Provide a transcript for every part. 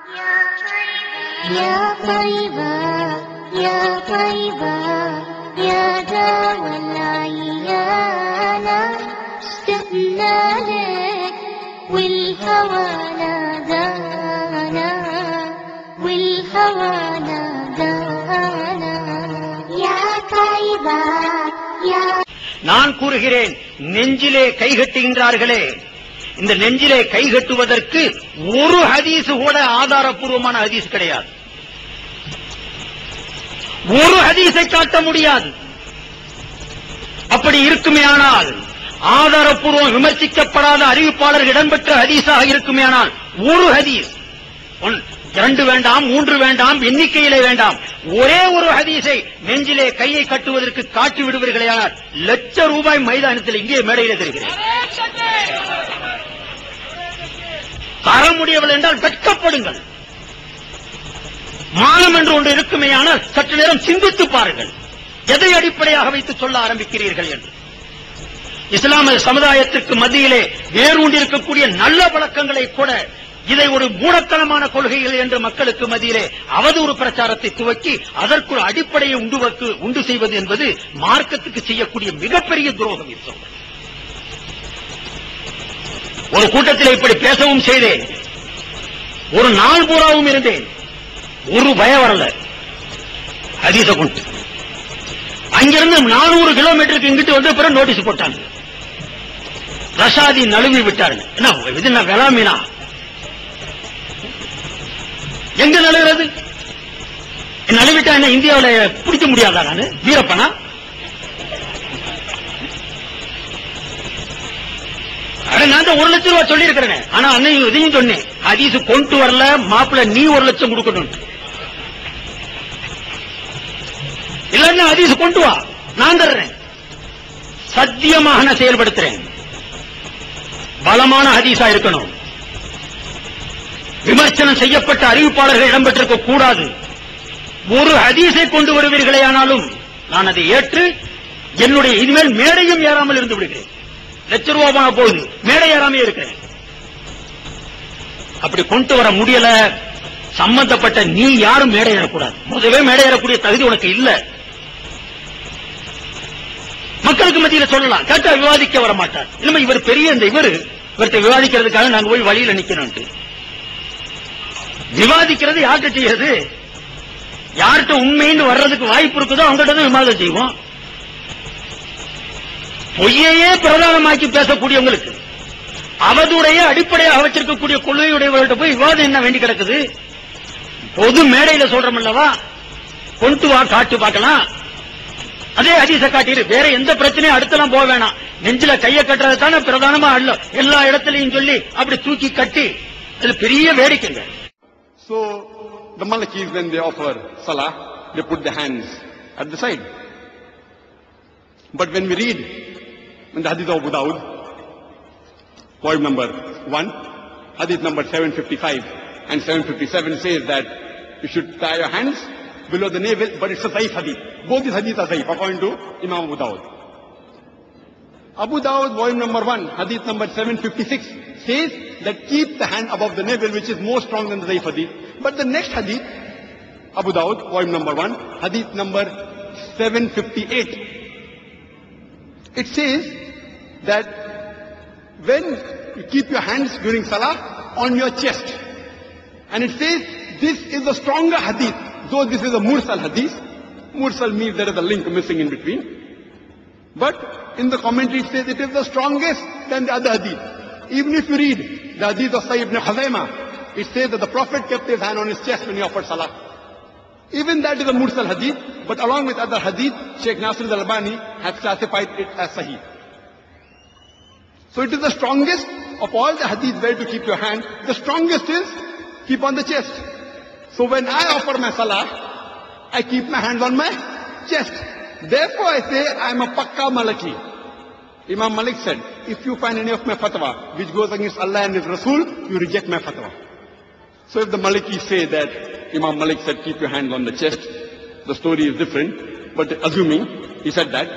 يا طيبة يا طيبة يا دوا العيانة اشتقنا لك والهوى نادانا والهوى نادانا يا طيبة يا. நான் கூறுகிறேன், நெஞ்சிலே கைகட்டுகின்றார்களே, இந்த நெஞ்சிலே கைகட்டுவதற்கு ஒரு ஹதீஸ் கூட ஆதாரப்பூர்வமான ஹதீஸ் கிடையாது. ஒரு ஹதீஸை காட்ட முடியாது. அப்படி இருக்குமேயானால், ஆதாரப்பூர்வம் விமர்சிக்கப்படாத அறிவிப்பாளர்கள் இடம்பெற்ற ஹதீஸாக இருக்குமேயானால், ஒரு ஹதீஸ், 2 வேண்டாம், 3 வேண்டாம், எண்ணிக்கையிலே வேண்டாம், ஒரே ஒரு ஹதீஸை நெஞ்சிலே கையை கட்டுவதற்கு காட்டி விடுவீர்களேயானால் ₹1,00,000 மைதானத்தில் இங்கே மேடையிலே தெரிகிறேன். தர முடியவில்லை என்றால் வெட்கப்படுங்கள். மானம் என்று ஒன்று இருக்குமேயானால் சற்று நேரம் சிந்தித்து பாருங்கள், எதை அடிப்படையாக வைத்து சொல்ல ஆரம்பிக்கிறீர்கள் என்று. இஸ்லாமிய சமுதாயத்திற்கு மத்தியிலே வேரூண்டிருக்கக்கூடிய நல்ல பழக்கங்களை கூட இதை ஒரு மூடத்தனமான கொள்கைகள் என்று மக்களுக்கு மத்தியிலே அவதூறு பிரச்சாரத்தை துவக்கி அதற்கு ஒரு அடிப்படையை உண்டு செய்வது என்பது மார்க்கத்துக்கு செய்யக்கூடிய மிகப்பெரிய துரோகம். ஒரு கூட்டத்தில் இப்படி பேசவும் செய்தேன், ஒரு நாள் பூராவும் இருந்தேன், ஒரு பயம் வரல. ஹதீஸ கொண்டு அங்கிருந்து 400 கிலோமீட்டருக்கு இங்கிட்டு வந்து பிறகு நோட்டீஸ் போட்டாங்க, ரஷாதி நழுவி விட்டார்கள். என்ன வெளாமீனா எங்க நழுவுறது? நழுவிட்டா என்ன இந்தியாவில் பிடிக்க முடியாதா? நான் வீரப்பனா? நான் தான் ₹1,00,000 சொல்லி இருக்கிறேன். ஆனா அன்னையும் இதையும் சொன்னேன், ஹதீஸ் கொண்டு வரல மாப்பிள்ள, நீ ₹1,00,000 கொடுக்கணும். இல்லன்னா ஹதீஸ் கொண்டு வா, நான் தர்றேன். சத்தியமாக நான் செயல்படுத்துறேன். பலமான ஹதீஸா இருக்கணும். விமர்சனம் செய்யப்பட்ட அறிவிப்பாளர்கள் இடம்பெற்றிருக்க கூடாது. ஒரு ஹதீஸை கொண்டு வருவீர்களே ஆனாலும் நான் அதை ஏற்று என்னுடைய இனிமேல் மேடையும் ஏறாமல் இருந்து விடுகிறேன். ₹1,00,000 போகுது, மேடை ஏறாமே இருக்கிறேன். அப்படி கொண்டு வர முடியல, சம்பந்தப்பட்ட நீ யாரும் மேடை ஏறக்கூடாது. முதவே மேடை ஏறக்கூடிய தகுதி உனக்கு இல்ல. மக்களுக்கு மத்தியில் சொல்லலாம், கேட்டா விவாதிக்க வர மாட்டார். இல்ல இவர் பெரிய இவர்கிட்ட விவாதிக்கிறதுக்காக நாங்க போய் வழியில் நிக்கணும். விவாதிக்கிறது யார்கிட்ட செய்யறது? யார்கிட்ட உண்மைன்னு வர்றதுக்கு வாய்ப்பு இருக்குதோ அவங்ககிட்ட தான் விவாதம் செய்வோம். பொய்யையே பிரதானமாக்கி பேசக்கூடியவங்களுக்கு, அவதுடைய அடிப்படையாக வச்சிருக்கக்கூடிய கொள்கையுடையவர்கள்ட்ட போய் விவாதம் என்ன வேண்டி கிடக்குது? பொது மேடையில சொல்றோம் அல்லவா, கொண்டு வா காட்டு பார்க்கலாம். அதே ஹதீஸ காட்டிரு, வேற எந்த பிரச்சனையும் அடுத்தலாம் போக வேணாம். நெஞ்சில கையை கட்டுறது தானே பிரதானமா எல்லா இடத்துலையும் சொல்லி அப்படி தூக்கி கட்டி, அது பெரிய வேடிக்கைங்க. So the Malikis, when they offer salah, they put their hands at the side. But when we read in the hadith of Abu Dawud, point number 1, hadith number 755 and 757 says that you should tie your hands below the navel, but it's a Sahih hadith. Both these hadiths are Sahih according to Imam Abu Dawud. Abu Dawud, volume number 1, hadith number 756 says that keep the hand above the navel, which is more strong than the Sahih hadith. But the next hadith, Abu Dawud, volume number 1, hadith number 758, it says that when you keep your hands during salah on your chest, and it says this is the stronger hadith, though this is a mursal hadith. Mursal means there is a link missing in between. But in the commentary it says it is the strongest than the other hadith. Even if you read the hadith of Sahih ibn Khuzaimah, it says that the Prophet kept his hand on his chest when he offered salah. Even that is a mursal hadith, but along with other hadith, Sheikh Nasir al-Albani has classified it as Sahih. So it is the strongest of all the hadith where to keep your hand. The strongest is keep on the chest. So when I offer my salah, I keep my hands on my chest. Therefore I say I am a Pakka Maliki. Imam Malik said, if you find any of my fatwa which goes against Allah and His Rasul, you reject my fatwa. So if the Malikis say that Imam Malik said keep your hands on the chest, the story is different, but assuming he said that.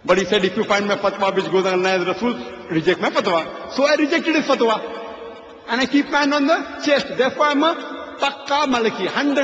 But he said if you find my fatwa which goes against Allah and His Rasul, reject my fatwa. So I rejected his fatwa. and I keep my hand on the chest. Therefore I'm a Takka Malaki, 100